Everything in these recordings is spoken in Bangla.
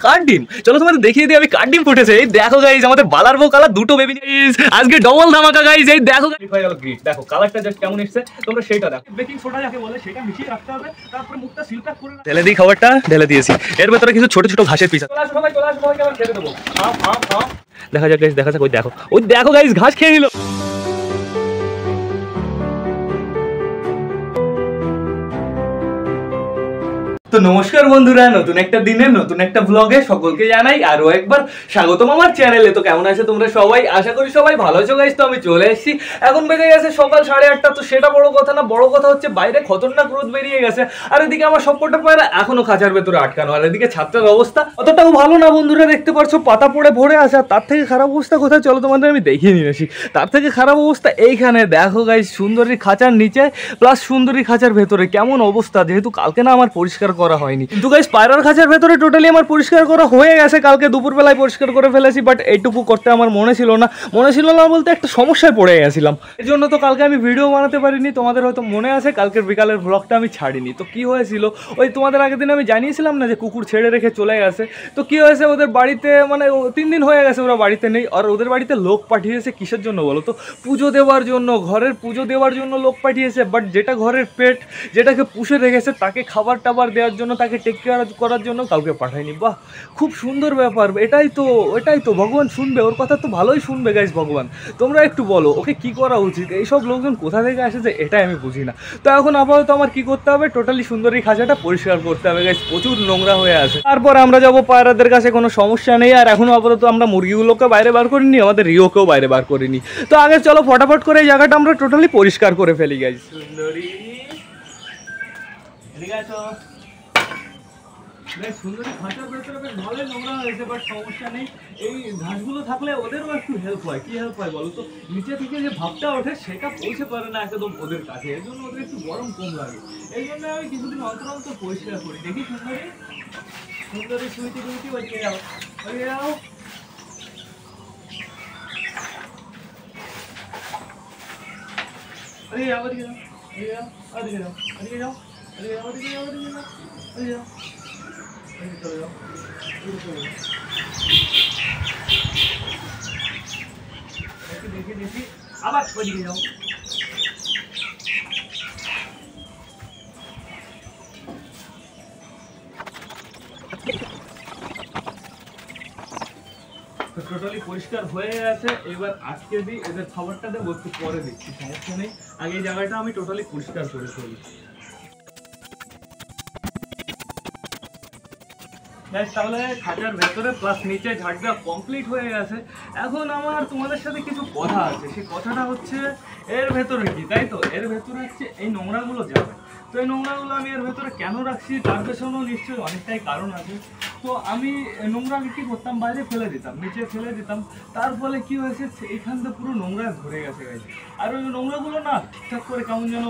কার ডিম? চলো তোমাদের দেখিয়ে দিই আমি কার ডিম ফুটেছে। এই দেখো গাইস আমাদের বালার বউ কালার দুটো বেবি গাইস, আজকে ডবল ধামাকা গাইস। এই দেখো হয়ে গেল গ্রিট, দেখো কালারটা জাস্ট কেমন এসেছে তোমরা সেটা দেখো। বেকিং সোডা যাকে বলে সেটা মিশিয়ে রাখতে হবে, তারপরে মুখটা সিল প্যাক করে ঢেলে দিই, খাবারটা ঢেলে দিয়েছি। এর ভেতরে কিছু ছোট ছোট ঘাসের পিস। চলে আসো সবাই, চলে আসো সবাইকে আবার খেতে দেবো। দেখা যাক গাইস, দেখা যাক। ওই দেখো গাইস ঘাস খেয়ে নিল। তো নমস্কার বন্ধুরা, নতুন একটা দিনে নতুন একটা ব্লগে সকলকে জানাই আরো একবার স্বাগতম আমার চ্যানেলে। তো কেমন আছো তোমরা সবাই? আশা করি সবাই ভালো আছো গাইস। তো আমি চলে এসেছি, এখন বেজে গেছে সকাল 8:30। তো সেটা বড় কথা না, বড় কথা হচ্ছে বাইরে খতরনাক রোদ বেরিয়ে গেছে, আর এদিকে আমার সবকটা পায়রা এখনো খাঁচার ভেতরে আটকানো, আর এদিকে ছাত্রের অবস্থা অতটাও ভালো না বন্ধুরা। দেখতে পারছো পাতা পড়ে ভরে আছে, আর তার থেকে খারাপ অবস্থা কোথায় চলো তোমাদের আমি দেখিয়ে নিয়ে আসি। তার থেকে খারাপ অবস্থা এইখানে দেখো গাইস, সুন্দরী খাঁচার নিচে প্লাস সুন্দরী খাঁচার ভেতরে কেমন অবস্থা। যেহেতু কালকে না আমার পরিষ্কার করা হয়নি, কিন্তু গাইস পায়রার খাঁচার ভেতরে টোটালি আমার পরিষ্কার করা হয়ে গেছে। কালকে দুপুরবেলায় পরিষ্কার করে ফেলেছি, বাট এইটুকু করতে আমার মনে ছিল না বলতে একটা সমস্যায় পড়ে গেছিলাম। এর জন্য তো কালকে আমি ভিডিও বানাতে পারিনি। তোমাদের হয়তো মনে আছে কালকের বিকালের ব্লগটা আমি ছাড়িনি। তো কি হয়েছিল, ওই তোমাদের আগের দিন আমি জানিয়েছিলাম না যে কুকুর ছেড়ে রেখে চলে গেছে। তো কি হয়েছে, ওদের বাড়িতে মানে 3 দিন হয়ে গেছে ওরা বাড়িতে নেই, আর ওদের বাড়িতে লোক পাঠিয়েছে কিসের জন্য বলো তো? পুজো দেওয়ার জন্য, ঘরের পুজো দেওয়ার জন্য লোক পাঠিয়েছে। বাট যেটা ঘরের পেট, যেটাকে পুষে রেখেছে, তাকে খাবার টাবার দেওয়ার জন্য, তাকে টেক কেয়ার করার জন্য কাউকে পাঠায়নি। বাহ, খুব সুন্দর ব্যাপার। এটাই তো ভগবান শুনবে, ওর কথা তো ভালোই শুনবে গাইস ভগবান। তোমরা একটু বলো ওকে কি করা উচিত? এইসব লোকজন কোথা থেকে আসে এটাই আমি বুঝি না। তো এখন আপাতত আমার কি করতে হবে, টোটালি সুন্দরী খাঁচাটা পরিষ্কার করতে হবে গাইস, প্রচুর নোংরা হয়ে আছে। তারপর আমরা যাবো পায়রাদের কাছে, কোনো সমস্যা নেই। আর এখন আপাতত আমরা মুরগিগুলোকে বাইরে বার করিনি, আমাদের রিওকেও বাইরে বার করিনি। তো আগে চলো ফটাফট করে এই জায়গাটা আমরা টোটালি পরিষ্কার করে ফেলি গাইস। সুন্দরী ঠিক আছে, সুন্দরী খাঁচার ভেতরে বেশ ভালোই নোংরা হয়েছে, বাট সমস্যা নেই। এই ঘাসগুলো থাকলে ওদেরও একটু হেল্প হয়। কি হেল্প হয় বলো তো? নিচে থেকে যে ভাবটা ওঠে সেটা পৌঁছে পারে না একদম ওদের কাছে, এর জন্য ওদের একটু গরম কম লাগে। এই জন্য আমি কিছুদিন অন্তর অন্তর পরিষ্কার করি। দেখি সুন্দরী সুইটি ওইদিকে যাও, ওইদিকে যাও। ওদিকে যাও, ওদিকে যাও, ওদিকে যাও, ওদিকে যাও, ওদিকে যাও, ওদিকে যাও, ওদিকে যাও, ওদিকে যাও, ওদিকে যাও। দেখি আবার ওইদিকে যাও। টোটালি পরিষ্কার হয়ে গেছে। এবার আজকে দিই এদের খাবারটা দেবো, একটু পরে দিচ্ছি, সমস্যা নেই। আগে এই জায়গাটা আমি টোটালি পরিষ্কার করে ফেলি। তাহলে খাঁচার ভেতরে প্লাস নিচে ঝাড় দেওয়া কমপ্লিট হয়ে গেছে। এখন আমার তোমাদের সাথে কিছু কথা আছে। সেই কথাটা হচ্ছে এর ভেতরে কি, তাই তো? এর ভেতরে হচ্ছে এই নোংরাগুলো যাবে। তো এই নোংরাগুলো আমি এর ভেতরে কেন রাখছি তার পেছনেও নিশ্চয়ই অনেকটাই কারণ আছে। তো আমি নোংরা কী করতাম, বাইরে ফেলে দিতাম, নিচে ফেলে দিতাম। তার ফলে কী হয়েছে, এইখানটা পুরো নোংরায় ভরে গেছে গাইছে। আর ওই নোংরাগুলো না ঠিকঠাক করে কেমন যেন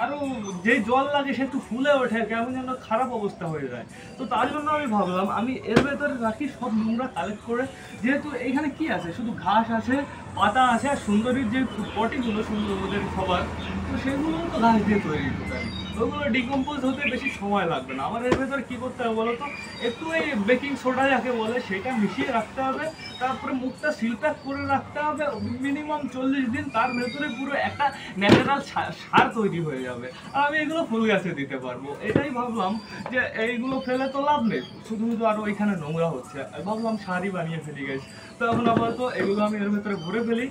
আরও যেই জল লাগে সে একটু ফুলে ওঠে, কেমন যেন খারাপ অবস্থা হয়ে যায়। তো তার জন্য আমি ভাবলাম আমি এর ভেতরে রাখি সব নোংরা কালেক্ট করে। যেহেতু এইখানে কি আছে, শুধু ঘাস আছে, পাতা আছে, আর সুন্দরীর যে পটিগুলো সুন্দর ওদের সবার, তো সেগুলো তো ঘাস দিয়ে তৈরি টোটালি। ওগুলো ডিকম্পোজ হতে বেশি সময় লাগবে না। আমার এর ভেতরে কী করতে হবে বলো তো? একটু এই বেকিং সোডা যাকে বলে সেটা মিশিয়ে রাখতে হবে, তারপরে মুখটা সিল প্যাক করে রাখতে হবে মিনিমাম 40 দিন। তার ভেতরে পুরো একটা ন্যাচারাল সার তৈরি হয়ে যাবে, আর আমি এগুলো ফুল গাছে দিতে পারবো। এটাই ভাবলাম যে এইগুলো ফেলে তো লাভ নেই, শুধু আরও এখানে নোংরা হচ্ছে, ভাবলাম সারই বানিয়ে ফেলি গেছি। তো এখন আপাতত এগুলো আমি এর ভেতরে ভরে ফেলি।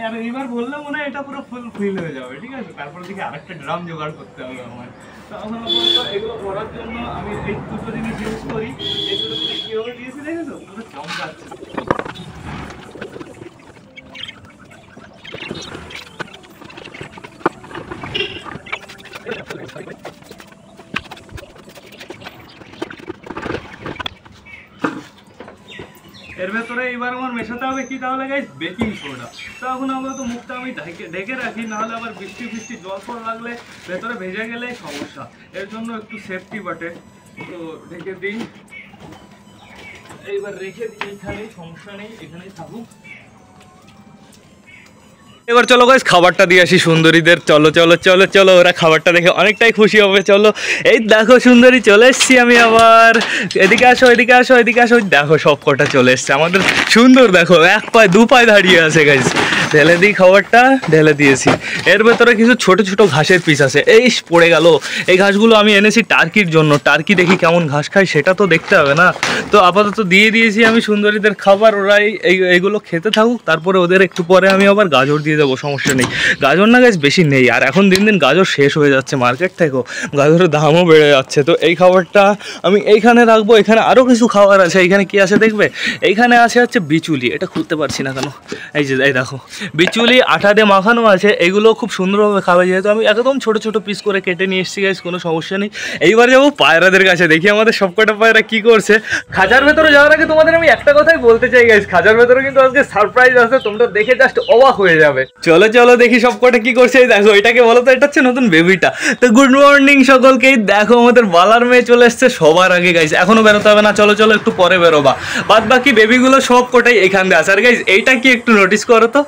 আর এইবার বললে মনে হয় এটা পুরো ফুল ফিল হয়ে যাবে, ঠিক আছে? তারপর দিকে আরেকটা ড্রাম জোগাড় করতে হবে আমার। তো এখন আপাতত এগুলো করার জন্য আমি এই দুটো জিনিস ইউজ করি। এই দুটো জিনিস কীভাবে দিয়েছি দেখেছো? পুরো চমকাচ্ছে। এর ভেতরে এবার আমার মেশাতে হবে কি তাহলে গাইস, বেকিং সোডা। তো এখন আমরা তো মুখটা আমি ঢেকে রাখি, নাহলে আবার বৃষ্টি জল ফল লাগলে ভেতরে ভেজে গেলে সমস্যা। এর জন্য একটু সেফটি বটে, তো ঢেকে দিই। এইবার রেখে দিই এইখানেই, সমস্যা নেই, এখানেই থাকুক। এবার চলো গাইস খাবারটা দিয়ে আসি সুন্দরীদের। চলো চলো চলো চলো, ওরা খাবারটা দেখে অনেকটাই খুশি হবে। চলো এই দেখো সুন্দরী চলে এসছি আমি আবার। এদিকে আসো এদিকে আসো এদিকে আসো। দেখো সব কটা চলে এসছে আমাদের সুন্দর। দেখো এক পায়ে দু পায়ে দাঁড়িয়ে আছে গাইস। ঢেলে দিই খাবারটা, ঢেলে দিয়েছি। এর ভেতরে কিছু ছোট ছোট ঘাসের পিস আছে। এই পড়ে গেল। এই ঘাসগুলো আমি এনেছি টার্কির জন্য। টার্কি দেখি কেমন ঘাস খায় সেটা তো দেখতে হবে না। তো আপাতত দিয়ে দিয়েছি আমি সুন্দরীদের খাবার। ওরাই এইগুলো খেতে থাকুক, তারপরে ওদের একটু পরে আমি আবার গাজর দিয়ে দেবো, সমস্যা নেই। গাজর না গাইস বেশি নেই, আর এখন দিন দিন গাজর শেষ হয়ে যাচ্ছে মার্কেট থেকেও, গাজরের দামও বেড়ে যাচ্ছে। তো এই খাবারটা আমি এইখানে রাখবো। এখানে আরও কিছু খাবার আছে। এইখানে কি আছে দেখবে? এইখানে আছে হচ্ছে বিচুলি। এটা খুলতে পারছি না কেন? এই যে এই দেখো বিচুলি আটা দিয়ে মাখানো আছে। এগুলো খুব সুন্দরভাবে খাবে, যেহেতু আমি একদম ছোট ছোট পিস করে কেটে নিয়ে এসেছি গাইস, কোনো সমস্যা নেই। এইবার যাবো পায়রাদের কাছে, দেখি আমাদের সবকটা পায়রা কি করছে। খাঁচার ভেতরে যাওয়ার আগে তোমাদের আমি একটা কথাই বলতে চাই গাইস, খাঁচার ভেতরে কিন্তু আজকে সারপ্রাইজ আছে, তোমরা দেখে জাস্ট অবাক হয়ে যাবে। চলো চলো দেখি সবকটা কি করছে। এই দেখো এটাকে বলো তো, এটা হচ্ছে নতুন বেবিটা। তো গুড মর্নিং সকলকেই। দেখো আমাদের বালার মেয়ে চলে এসছে সবার আগে গাইস, এখনো বেরোতে হবে না, চলো চলো একটু পরে বেরোবা। বাদ বাকি বেবিগুলো সব কটাই এখান দিয়ে আছে। আর গাইস এইটা কি একটু নোটিস করো তো,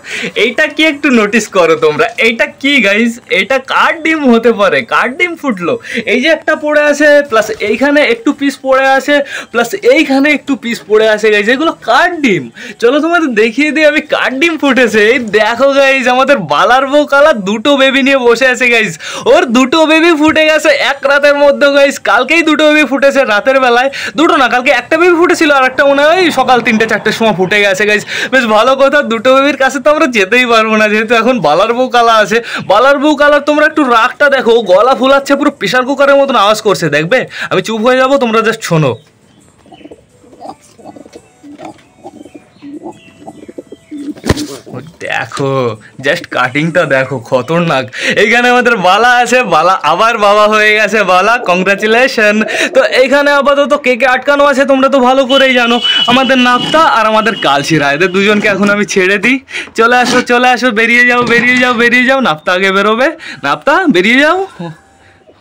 এইটা কি একটু নোটিস করো তোমরা, এইটা কি গাইস? এটা কার ডিম হতে পারে? কার ডিম ফুটলো? এই যে একটা পড়ে আছে, প্লাস এইখানে একটু পিস পড়ে আছে, প্লাস এইখানে একটু পিস পড়ে আছে গাইস। এগুলো কার ডিম? চলো তোমাদের দেখিয়ে দিই আমি কার ডিম ফুটেছে। এই দেখো গাইস আমাদের বালার বউ কালা দুটো বেবি নিয়ে বসে আছে গাইস। ওর দুটো বেবি ফুটে গেছে এক রাতের মধ্যে গাইস। কালকেই দুটো বেবি ফুটেছে রাতের বেলায়। দুটো না, কালকে একটা বেবি ফুটেছিল, আর একটা মনে হয় সকাল 3টে 4টের সময় ফুটে গেছে গাইস। বেশ ভালো কথা, দুটো বেবির কাছে তো আমরা যেতেই পারবো না, যেহেতু এখন বালার বউ কালা আছে। বালার বউ কালার তোমরা একটু রাগটা দেখো, গলা ফুলাচ্ছে, পুরো প্রেশার কুকারের মতন আওয়াজ করছে। দেখবে আমি চুপ হয়ে যাবো, তোমরা জাস্ট শোনো। দেখো জাস্ট কাটিংটা দেখো, খতরনাক। এইখানে আমাদের বালা আছে, বালা আবার বাবা হয়ে গেছে। বালা কংগ্রাচুলেশন। তো এইখানে আপাতত কে কে আটকানো আছে তোমরা তো ভালো করেই জানো, আমাদের নাপ্তা আর আমাদের কালশিরা। এদের দুজনকে এখন আমি ছেড়ে দিই। চলে আসো চলে আসো, বেরিয়ে যাও বেরিয়ে যাও বেরিয়ে যাও। নাপ্তা আগে বেরোবে, নাপ্তা বেরিয়ে যাও।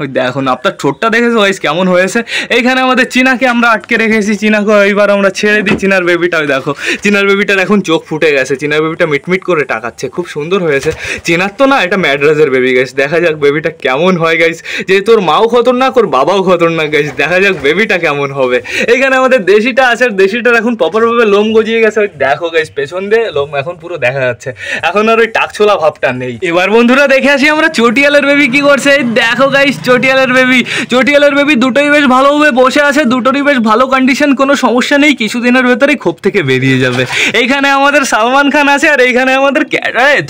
ওই দেখো নাপ্তার ঠোঁটটা দেখেছো গাইস কেমন হয়েছে। এইখানে আমাদের চিনাকে আমরা আটকে রেখেছি, চিনাকে এইবার আমরা ছেড়ে দিই। চিনার বেবিটা ওই দেখো, চিনার বেবিটার এখন চোখ ফুটে গেছে। চিনার বেবিটা মিটমিট করে টাকাচ্ছে, খুব সুন্দর হয়েছে। চিনার তো না, এটা ম্যাড্রাসের বেবি গাইস। দেখা যাক বেবিটা কেমন হয় গাইস, যেহেতু ওর মাও খতরনাক ওর বাবাও খতরনাক গাইস। দেখা যাক বেবিটা কেমন হবে। এইখানে আমাদের দেশিটা আছে, দেশিটার এখন প্রপারভাবে লোম গজিয়ে গেছে। ওই দেখো গাইস পেছন দিয়ে লোম এখন পুরো দেখা যাচ্ছে, এখন আর ওই টাকছোলা ভাবটা নেই। এবার বন্ধুরা দেখে আসি আমরা চটিয়ালের বেবি কি করছে। এই দেখো গাইস চটিয়ালের বেবি, চটিয়ালের বেবি দুটোই বেশ ভালোভাবে বসে আছে, দুটোরই বেশ ভালো কন্ডিশন, কোনো সমস্যা নেই। কিছুদিনের ভেতরেই খোপ থেকে বেরিয়ে যাবে। এইখানে আমাদের সালমান খান আছে, আর এইখানে আমাদের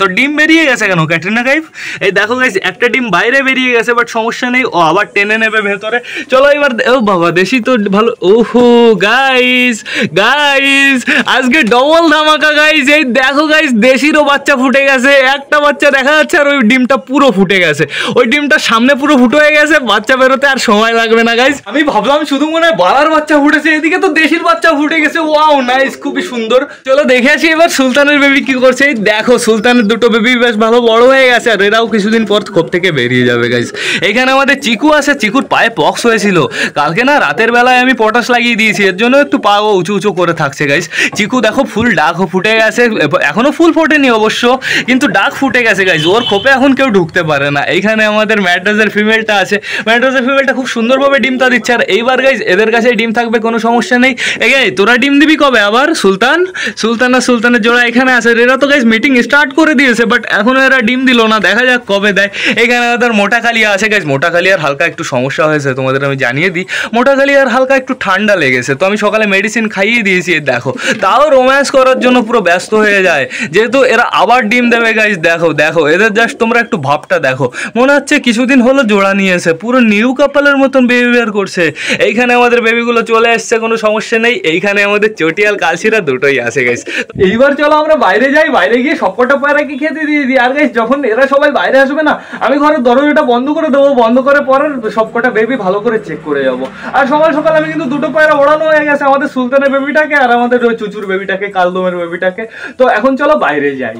তো ডিম বেরিয়ে গেছে কেন ক্যাটরিনা কাইফ। এই দেখো গাইস একটা ডিম বাইরে বেরিয়ে গেছে, বাট সমস্যা নেই, ও আবার টেনে নেবে ভেতরে। চলো এবার ও বাবা দেশি তো ভালো। ওহো গাইস গাইস আজকে ডবল ধামাকা গাইস। এই দেখো গাইস দেশিরও বাচ্চা ফুটে গেছে, একটা বাচ্চা দেখা যাচ্ছে, আর ওই ডিমটা পুরো ফুটে গেছে। ওই ডিমটা সামনে পুরো ফুটে হয়ে গেছে, বাচ্চা বেরোতে আর সময় লাগবে না গাইস। আমি ভাবলাম শুধু মনে হয় বালার বাচ্চা ফুটেছে, এদিকে তো দেশির বাচ্চা ফুটে গেছে। ওয়াও নাইস, খুবই সুন্দর। চলো দেখে আসি এবার সুলতানের বেবি কি করছে। এই দেখো সুলতানের দুটো বেবি বেশ ভালো বড় হয়ে গেছে, আর এরাও কিছুদিন পর খোপ থেকে বেরিয়ে যাবে গাইস। এখানে আমাদের চিকু আছে, চিকুর পায়ে পক্স হয়েছিল কালকে না, রাতের বেলায় আমি পটাশ লাগিয়ে দিয়েছি, এর জন্য একটু পা উঁচু উঁচু করে থাকছে গাইস। চিকু দেখো ফুল ডাক ফুটে গেছে, এখনো ফুল ফোটেনি অবশ্য, কিন্তু ডাক ফুটে গেছে গাইস। ওর খোপে এখন কেউ ঢুকতে পারে না। এইখানে আমাদের ম্যাড্রাসের ফিমেলটা আছে, ম্যাড্রাসের ফিমেলটা খুব সুন্দরভাবে ডিমটা দিচ্ছে। আর এইবার গাইস এদের কাছে ডিম থাকবে, কোনো সমস্যা নেই। এই তোরা ডিম দিবি কবে আবার? সুলতান সুলতান আর সুলতানের জোড়া এখানে আছে। এরা তো গাইস মিটিং স্টার্ট করে দিয়েছে, বাট এখনো এরা ডিম দিল না, দেখা যাক কবে দেয়। এখানে আমাদের মোটা কালিয়া আছে গাইস। মোটা কালিয়ার হালকা একটু সমস্যা হয়েছে, তোমাদের আমি জানিয়ে দিই। মোটা কালিয়ার হালকা একটু ঠান্ডা লেগেছে, তো আমি সকালে মেডিসিন খাইয়ে দিয়েছি। দেখো তাও রোম্যান্স করার জন্য পুরো ব্যস্ত হয়ে যায়, যেহেতু এরা আবার ডিম দেবে গাইস। দেখো দেখো এদের জাস্ট তোমরা একটু ভাবটা দেখো, মনে হচ্ছে কিছুদিন হলো জোড়া নিয়েছে, পুরো নিউ কাপলের মতন বিহেভিয়ার করছে। এইখানে আমাদের বেবিগুলো চলে এসছে, কোনো সমস্যা নেই। এইখানে আমাদের চটিয়াল কালশিরা দুটোই আছে গাইস। এইবার চলো আমরা বাইরে যাই, বাইরে গিয়ে সবকটা পায়রাকে খেতে দিয়ে দিই। আর গাইস যখন এরা সবাই বাইরে আসবে না, আমি ঘরের দরজাটা বন্ধ করে দেবো, বন্ধ করে পরে সবকটা বেবি ভালো করে চেক করে যাবো। আর সকাল সকাল আমি কিন্তু দুটো পায়রা ওড়ানো হয়ে গেছে, আমাদের সুলতানের বেবিটাকে আর আমাদের ওই চুচুর বেবিটাকে, কালদমের বেবিটাকে। তো এখন চলো বাইরে যাই।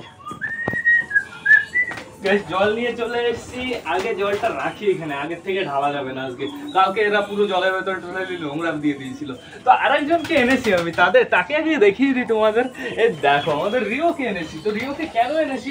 জল নিয়ে চলে এসেছি, আগে জলটা রাখি এখানে, আগের থেকে ঢালা যাবে না আজকে, কালকে এরা পুরো জলের ভেতরে নোংরা দিয়ে দিয়েছিল। তো আরেকজনকে এনেছি আমি, তাকে আগে দেখিয়ে দিই তোমাদের। এই দেখো আমাদের রিওকে এনেছি। তো রিওকে কেন এনেছি,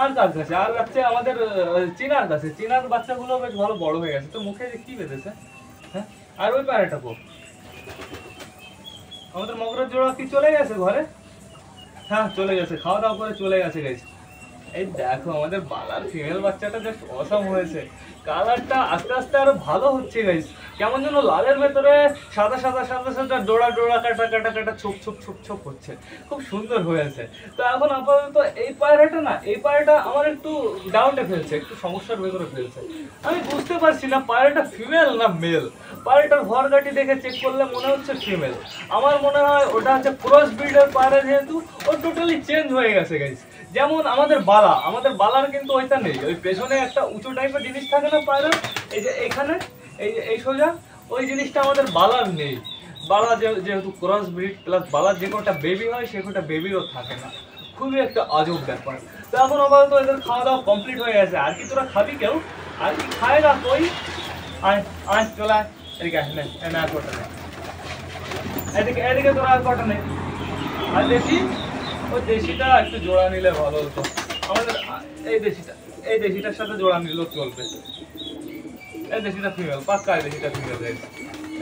আর কার কাছে? আর হচ্ছে আমাদের চীনার কাছে। চীনার বাচ্চাগুলো বেশ ভালো বড় হয়ে গেছে। তো মুখে কি বেঁধেছে? হ্যাঁ, আর ওই পায়রাটা কো? আমাদের মগরের জোড়া কি চলে গেছে ঘরে? হ্যাঁ চলে গেছে, খাওয়া দাওয়া করে চলে গেছে গাইস। এই দেখো আমাদের বালার ফিমেল বাচ্চাটা জাস্ট অসাম হয়েছে। কালারটা আস্তে আস্তে আরো ভালো হচ্ছে গাইস। কেমন যেন লালের ভেতরে সাদা সাদা সাদা সাদা ডোরা ডোরা কাটা কাটা কাটা ছোপ ছোপ ছোপ ছোপ হচ্ছে, খুব সুন্দর হয়েছে। তো এখন আপাতত এই পায়রাটা না, এই পায়রাটা আমার একটু ডাউটে ফেলছে, একটু সমস্যার ভেতরে ফেলছে। আমি বুঝতে পারছি না পায়রাটা ফিমেল না মেল। পায়রাটার ভরগাটি দেখে চেক করলে মনে হচ্ছে ফিমেল। আমার মনে হয় ওটা হচ্ছে ক্রস ব্রিডের পায়রা, যেহেতু ও টোটালি চেঞ্জ হয়ে গেছে গাইস। যেমন আমাদের বালার কিন্তু ওইটা নেই, ওই পেছনে একটা উঁচু টাইপের জিনিস থাকে না পায়রার, এই যে এখানে এই সোজা ওই জিনিসটা আমাদের বালার নেই। বালা যেহেতু ক্রস ব্রিড প্লাস বালার যে কোটা বেবি হয় সে কোটা বেবিরও থাকে না, খুবই একটা আজব ব্যাপার। তো এখন আপাতত এদের খাওয়া দাওয়া কমপ্লিট হয়ে গেছে। আর কি তোরা খাবি কেউ? আর কি খায় না কই? আয় আয় চলে আয় এদিকে, আর কটা নেই এদিকে, এদিকে তোরা আর কটা নেই। আর দেশি, ওই দেশিটা একটু জোড়া নিলে ভালো হতো আমাদের। এই দেশিটার সাথে জোড়া নিলেও চলবে। এই দেশিটা ফিমেল, পাক্কা এই দেশিটা ফিমেল গাইস।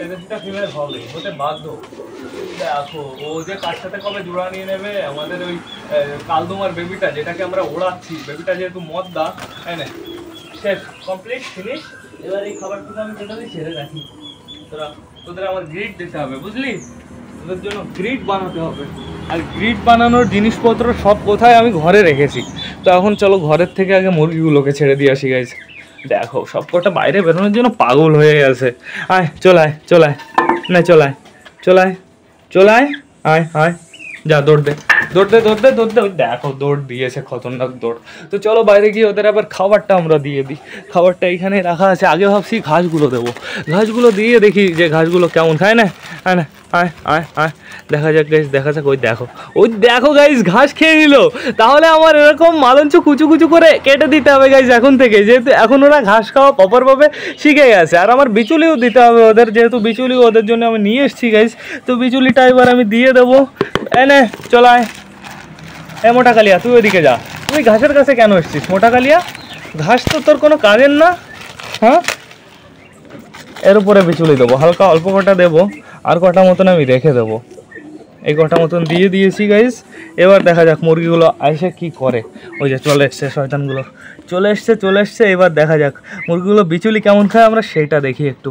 এই দেশিটা ফিমেল হবে, হতে বাধ্য। দেখো ও যে কার সাথে কবে জোড়া নিয়ে নেবে আমাদের ওই কালদুমার বেবিটা, যেটাকে আমরা ওড়াচ্ছি। বেবিটা যেহেতু মদ্দা, হ্যাঁ না, শেষ, কমপ্লিট, ফিনিশ। এবার এই খাবারটুকু আমি টোটালি ছেড়ে রাখি। তোদের আমার গ্রিড দিতে হবে, বুঝলি? তোদের জন্য গ্রিড বানাতে হবে। আর গ্রিড বানানোর জিনিসপত্র সব কোথায় আমি ঘরে রেখেছি। তো এখন চলো ঘরের থেকে আগে মুরগিগুলোকে ছেড়ে দিয়ে আসি গাইজ। দেখো সব কটা বাইরে বেরোনোর জন্য পাগল হয়ে গেছে। আয় চলায় চলায়, না চলায় চলায় চলায়, আয় আয়, যা দৌড় দে দৌড় দে দৌড় দে দৌড় দে। ওই দেখো দৌড় দিয়েছে, খতরনাক দৌড়। তো চলো বাইরে গিয়ে ওদের আবার খাবারটা আমরা দিয়ে দিই। খাবারটা এইখানে রাখা আছে। আগে ভাবছি ঘাসগুলো দেবো, ঘাসগুলো দিয়ে দেখি যে ঘাসগুলো কেমন খায় না। হ্যাঁ না, আয় আয় আয়, দেখা যাক গাইস, দেখা যাক। ওই দেখো গাইস ঘাস খেয়ে নিল। তাহলে আমার এরকম মালঞ্চ কুচু কুচু করে কেটে দিতে হবে গাইস এখন থেকে, যেহেতু এখন ওরা ঘাস খাওয়া প্রপারভাবে শিখে গেছে। আর আমার বিচুলিও দিতে হবে ওদের, যেহেতু বিচুলি ওদের জন্য আমি নিয়ে এসেছি গাইস। তো বিচুলিটা এবার আমি দিয়ে দেবো। এনে চলায়, এ মোটা কালিয়া তুই ওইদিকে যা। তুই ঘাসের কাছে কেন এসছিস মোটা কালিয়া? ঘাস তো তোর কোনো কাজের না। হ্যাঁ, এর উপরে বিচুলি দেবো, হালকা অল্প কটা দেবো, আর কটা মতন আমি রেখে দেবো। এই কটা মতন দিয়ে দিয়েছি গাইস। এবার দেখা যাক মুরগিগুলো আইসে কি করে। ওই যে চলে এসছে শয়তানগুলো, চলে এসছে। এবার দেখা যাক মুরগিগুলো বিচুলি কেমন খায়, আমরা সেইটা দেখি একটু।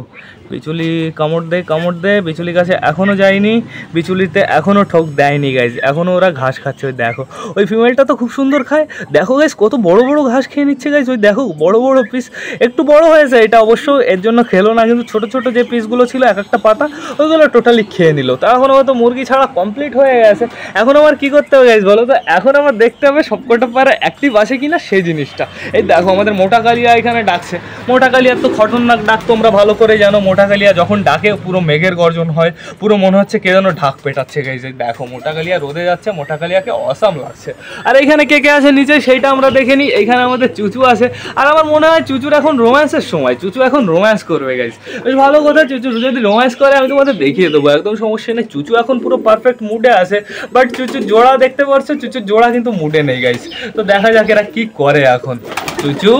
বিচুলি কামড় দে। বিচুলি কাছে এখনও যায়নি, বিচুলিতে এখনও ঠোক দেয়নি গাইজ, এখনও ওরা ঘাস খাচ্ছে। ওই দেখো ওই ফিমেলটা তো খুব সুন্দর খায়। দেখো গাইজ কত বড় বড় ঘাস খেয়ে নিচ্ছে গাইজ। ওই দেখো বড় বড় পিস, একটু বড় হয়েছে এটা অবশ্য, এর জন্য খেলো না, কিন্তু ছোট ছোট যে পিসগুলো ছিল এক একটা পাতা, ওইগুলো টোটালি খেয়ে নিল। তা এখন হয়তো মুরগি ছাড়া কমপ্লিট হয়ে গেছে। এখন আমার কী করতে হবে গাইজ বলো তো? এখন আমার দেখতে হবে সবকটা পায়রা অ্যাক্টিভ আসে কিনা সেই জিনিসটা। এই দেখো আমাদের মোটা কালিয়া এখানে ডাকছে। মোটা কালিয়ার তো খতরনাক ডাক, তোমরা ভালো করে জানো। মোটা কালিয়া যখন ডাকে পুরো মেঘের গর্জন হয়, পুরো মনে হচ্ছে কে যেন ঢাক পেটাচ্ছে গাইজ। দেখো মোটা কালিয়া রোদে যাচ্ছে, মোটা কালিয়াকে অসাম লাগছে। আর এখানে কে কে আছে নিচে সেইটা আমরা দেখে নিই। এইখানে আমাদের চুচু আছে। আর আমার মনে হয় চুচুর এখন রোম্যান্সের সময়, চুচু এখন রোম্যান্স করবে গাইজ। বেশ ভালো কথা, চুচু যদি রোম্যান্স করে আমি তোমাদের দেখিয়ে দেবো, একদম সমস্যা নেই। চুচু এখন পুরো পারফেক্ট মুডে আছে, বাট চুচুর জোড়া দেখতে পাচ্ছ, চুচুর জোড়া কিন্তু মুডে নেই গাইজ। তো দেখা যাক এরা কি করে এখন। চুচু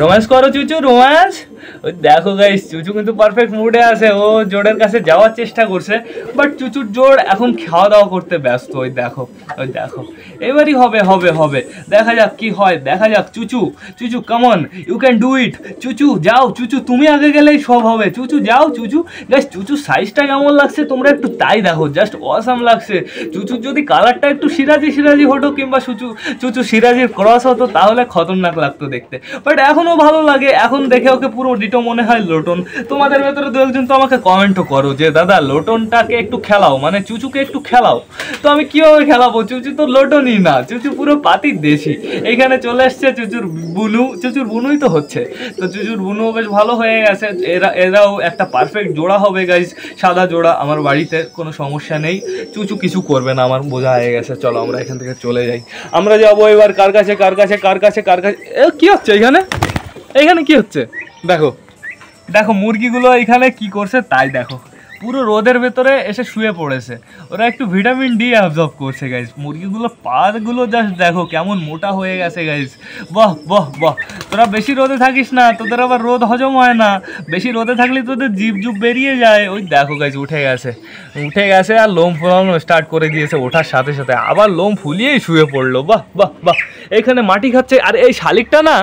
রোম্যান্স করো, চুচু রোম্যান্স। ওই দেখো গাইস চুচু কিন্তু পারফেক্ট মুডে আছে, ও জোড়ের কাছে যাওয়ার চেষ্টা করছে, বাট চুচুর জোড় এখন খাওয়া দাওয়া করতে ব্যস্ত। ওই দেখো এবারই হবে, দেখা যাক কি হয়, দেখা যাক। Chuchu come on, you can do it. Chuchu যাও, চুচু তুমি আগে গেলেই সব হবে। চুচু যাও, চুচু। গাইস চুচু সাইজটা কেমন লাগছে তোমরা একটু তাই দেখো, জাস্ট অসাম লাগছে। চুচুর যদি কালারটা একটু সিরাজি হতো, কিংবা চুচু সিরাজির ক্রস হতো, তাহলে খতরনাক লাগতো দেখতে। বাট এখনও ভালো লাগে, এখন দেখে ওকে পুরো ডিটো মনে হয় লোটন। তোমাদের ভেতরে দু একজন তো আমাকে কমেন্টও করো যে দাদা লোটনটাকে একটু খেলাও, মানে চুচুকে একটু খেলাও। তো আমি কীভাবে খেলাবো? চুচু তো লোটনই না, চুচু পুরো পাতির দেশি। এইখানে চলে এসছে চুচুর বুনুই তো হচ্ছে। তো চুচুর বুনুও বেশ ভালো হয়ে গেছে। এরাও একটা পারফেক্ট জোড়া হবে গাইজ, সাদা জোড়া। আমার বাড়িতে কোনো সমস্যা নেই, চুচু কিছু করবে না, আমার বোঝা হয়ে গেছে। চলো আমরা এখান থেকে চলে যাই। আমরা যাবো এবার কার কাছে। কি হচ্ছে এইখানে কি হচ্ছে? দেখো মুরগিগুলো এখানে কি করছে তাই দেখো। পুরো রোদের ভেতরে এসে শুয়ে পড়েছে, ওরা একটু ভিটামিন ডি অ্যাবজর্ব করছে গাইস। মুরগিগুলো পাগুলো জাস্ট দেখো কেমন মোটা হয়ে গেছে গাইস। বাহ বাহ বাহ, তোরা বেশি রোদে থাকিস না, তোদের আবার রোদ হজম হয় না, বেশি রোদে থাকলে তোদের জিভ জুব বেরিয়ে যায়। ওই দেখো গাইস উঠে গেছে আর লোম ফোলানো স্টার্ট করে দিয়েছে, ওঠার সাথে সাথে আবার লোম ফুলিয়েই শুয়ে পড়লো। বাহ বাহ বাহ, এখানে মাটি খাচ্ছে। আর এই শালিকটা না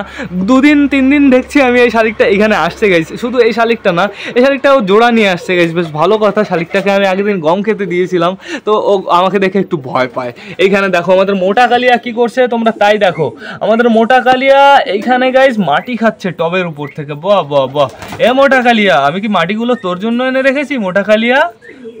2-3 দিন দেখছি আমি এই শালিকটা এখানে আসছে গাইস। শুধু এই শালিকটা না, এই শালিকটাও জোড়া নিয়ে আসছে গাইস, বেশ ভালো কথা। শালিকটাকে আমি আগের দিন গম খেতে দিয়েছিলাম, তো ও আমাকে দেখে একটু ভয় পায়। এইখানে দেখো আমাদের মোটা কালিয়া কি করছে তোমরা তাই দেখো। আমাদের মোটা কালিয়া এইখানে গাইস মাটি খাচ্ছে টবের উপর থেকে। বাহ বাহ বাহ, এ মোটা কালিয়া, আমি কি মাটিগুলো তোর জন্য এনে রেখেছি মোটা কালিয়া?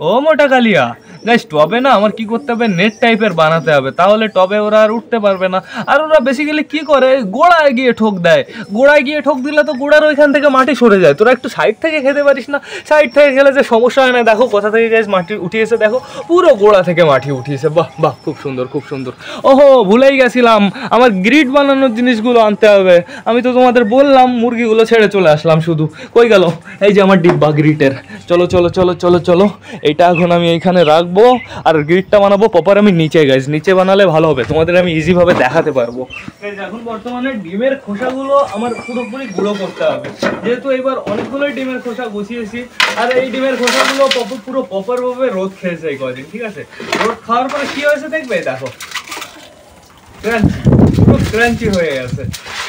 ও মোটা কালিয়া গাইস, টবে না আমার কি করতে হবে, নেট টাইপের বানাতে হবে, তাহলে টবে ওরা আর উঠতে পারবে না। আর ওরা বেসিক্যালি কি করে, গোড়ায় গিয়ে ঠোক দেয়। গোড়ায় গিয়ে ঠোক দিলে তো গোড়ার ওইখান থেকে মাটি সরে যায়। তোরা একটু সাইড থেকে খেতে পারিস না? সাইড থেকে খেলে যে সমস্যা হয় না। দেখো কোথা থেকে গাইস মাটি উঠিয়েছে, দেখো পুরো গোড়া থেকে মাটি উঠিয়েছে। বাহ বাহ, খুব সুন্দর খুব সুন্দর। ওহো ভুলেই গেছিলাম, আমার গ্রিড বানানোর জিনিসগুলো আনতে হবে। আমি তো তোমাদের বললাম মুরগিগুলো ছেড়ে চলে আসলাম, শুধু কই গেল? এই যে আমার ডিব্বা গ্রিটের। চলো চলো চলো চলো চলো, এইটা এখন আমি এইখানে রাখবো আর গ্রিডটা বানাবো প্রপার আমি নিচে গাইস। নিচে বানালে ভালো হবে, তোমাদের আমি ইজিভাবে দেখাতে পারবো। এখন বর্তমানে ডিমের খোসাগুলো আমার পুরোপুরি গুঁড়ো করতে হবে, যেহেতু এবার অনেকগুলোই ডিমের খোসা গুছিয়েছি। আর এই ডিমের খোসাগুলো পুরো প্রপারভাবে রোদ খেয়েছে এই কদিন, ঠিক আছে? রোদ খাওয়ার পরে কি হয়েছে দেখবে, দেখো পুরো ক্রাঞ্চি হয়ে গেছে।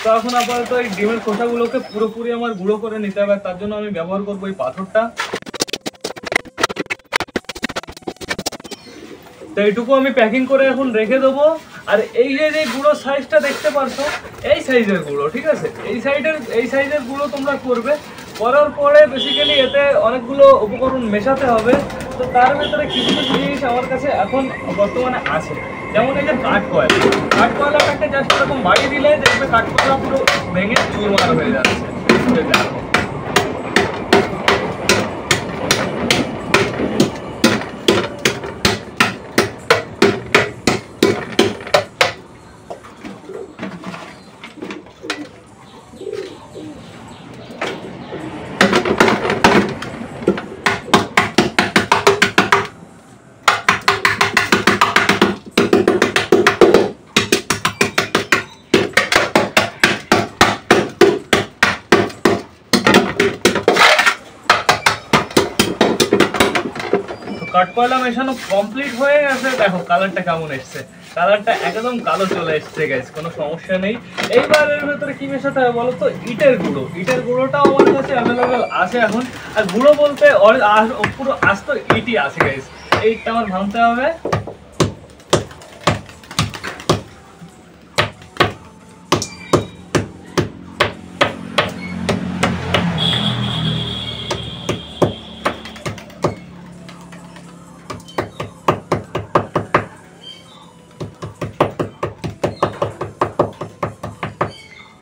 তো এখন আপাতত এই ডিমের খোসাগুলোকে পুরোপুরি আমার গুঁড়ো করে নিতে হবে, তার জন্য আমি ব্যবহার করবো এই পাথরটা। তো এইটুকু আমি প্যাকিং করে এখন রেখে দেবো। আর এই যে গুঁড়ো সাইজটা দেখতে পারছো, এই সাইজের গুঁড়ো, ঠিক আছে? এই সাইজের গুঁড়ো তোমরা করবে। করার পরে বেসিক্যালি এতে অনেকগুলো উপকরণ মেশাতে হবে। তো তার ভেতরে কিছু কিছু জিনিস আমার কাছে এখন বর্তমানে আছে, যেমন এই যে কাঠকয়লাটাকে জাস্ট এরকম বাড়ি দিলে দেখবে কাঠকয়লা পুরো ভেঙে চুরমার হয়ে যাচ্ছে। দেখো কাঠকয়লা মেশানো কমপ্লিট হয়ে গেছে। দেখো কালারটা কেমন এসছে, কালারটা একদম কালো চলে এসছে গাইস, কোনো সমস্যা নেই। এইবার এর ভেতরে কি মেশাতে হবে বলো তো? ইটের গুঁড়ো। ইটের গুঁড়োটাও আমার কাছে অ্যাভেলেবেল আছে এখন। আর গুঁড়ো বলতে পুরো আস্ত ইটই আছে গাইস, এইটা আমার ভাঙতে হবে।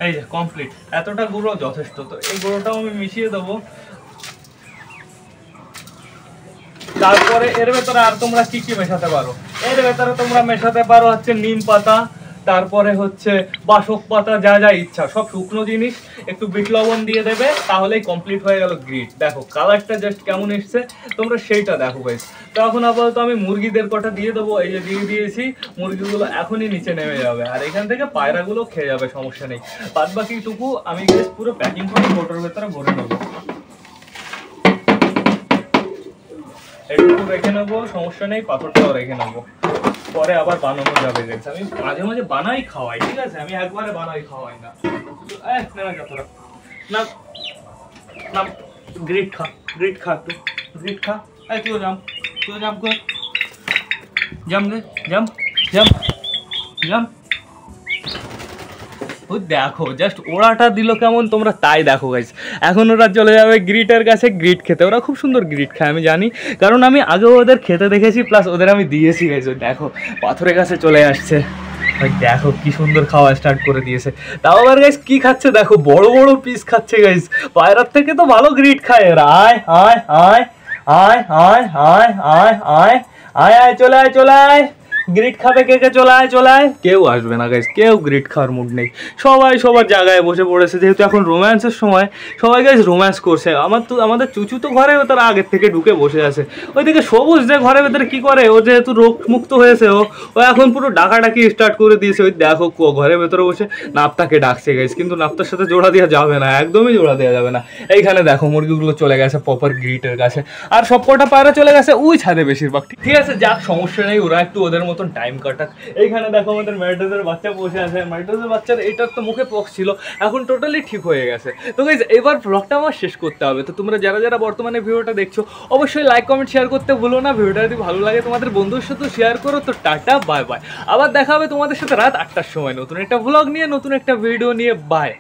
এই যে কমপ্লিট, এতটা গুঁড়ো যথেষ্ট। তো এই গুঁড়োটাও আমি মিশিয়ে দেবো। তারপরে এর ভেতরে আর তোমরা কি কি মেশাতে পারো, এর ভেতরে তোমরা মেশাতে পারো হচ্ছে নিম পাতা, তারপরে হচ্ছে বাসক পাতা, যা যা ইচ্ছা সব শুকনো জিনিস, একটু বিট লবণ দিয়ে দেবে, তাহলেই কমপ্লিট হয়ে গেল গ্রিট। দেখো কালারটা জাস্ট কেমন এসছে, তোমরা সেইটা দেখো গাইস। তো এখন আপাতত আমি মুরগিদের কটা দিয়ে দেবো, এই যে দিয়ে দিয়েছি। মুরগিগুলো এখনই নিচে নেমে যাবে আর এখান থেকে পায়রাগুলো খেয়ে যাবে, সমস্যা নেই। বাদ বাকিটুকু আমি গাইস পুরো প্যাকিং করে কোটোর ভেতরে ভরে নেবো। এটুকু রেখে নেবো, সমস্যা নেই। পাথরটাও রেখে নেবো, পরে আবার বানানো যাবে গাইস। আমি মাঝে মাঝে বানাই খাওয়াই, ঠিক আছে? আমি একবারে বানাই খাওয়াই না। না না, গ্রিট খা, গ্রিট খা, তুই গ্রিট খা। এই তুই জাম্প কর, জাম্প। ও দেখো জাস্ট ওড়াটা দিল কেমন, তোমরা তাই দেখো গাইস। এখন ওরা চলে যাবে গ্রিটের কাছে গ্রিট খেতে। ওরা খুব সুন্দর গ্রিট খায় আমি জানি, কারণ আমি আগেও ওদের খেতে দেখেছি, প্লাস ওদের আমি দিয়েছি গাইস। দেখো পাথরের কাছে চলে আসছে, দেখো কি সুন্দর খাওয়া স্টার্ট করে দিয়েছে। তাও আবার গাইস কি খাচ্ছে দেখো, বড় বড় পিস খাচ্ছে গাইস। পায়রার থেকে তো ভালো গ্রিট খায় এরা। আয় আয় আয় আয় আয় আয় আয় আয় আয় আয়, চলে আয় চলে আয়। গ্রিট খাবে কে কে? চলে আয়। কেউ আসবে না গাইস, কেউ গ্রিট খাওয়ার মুড নেই, সবাই সবার জায়গায় বসে পড়েছে, যেহেতু এখন রোম্যান্সের সময় সবাই গাইস রোম্যান্স করছে। আমাদের চুচু তো ঘরের ভেতরে আগের থেকে ঢুকে বসে আছে। ওইদিকে সবুজ যে ঘরের ভেতরে কি করে, ও যেহেতু রোগ মুক্ত হয়েছে, ও এখন পুরো ডাকাডাকি স্টার্ট করে দিয়েছে। ওই দেখো ঘরের ভেতরে বসে নাপ্তাকে ডাকছে গাইস, কিন্তু নাপ্তার সাথে জোড়া দেওয়া যাবে না, একদমই জোড়া দেওয়া যাবে না। এইখানে দেখো মুরগিগুলো চলে গেছে প্রপার গ্রিটের কাছে, আর সব কটা পায়রা চলে গেছে ওই ছাদে বেশিরভাগ। ঠিক আছে, যাক সমস্যা নেই, ওরা একটু ওদের মতন টাইম কাটাক। এইখানে দেখো আমাদের ম্যাড্রাসের বাচ্চা বসে আছে। ম্যাড্রাসের বাচ্চার এটার তো মুখে পক্স ছিল, এখন টোটালি ঠিক হয়ে গেছে। তো গাইস এবার ব্লগটা আমার শেষ করতে হবে। তো তোমরা যারা যারা বর্তমানে ভিডিওটা দেখছো অবশ্যই লাইক কমেন্ট শেয়ার করতে ভুলো না। ভিডিওটা যদি ভালো লাগে তোমাদের বন্ধুর সাথে শেয়ার করো। তো টাটা, বাই বাই। আবার দেখা হবে তোমাদের সাথে রাত 8টার সময় নতুন একটা ব্লগ নিয়ে, নতুন একটা ভিডিও নিয়ে। বাই।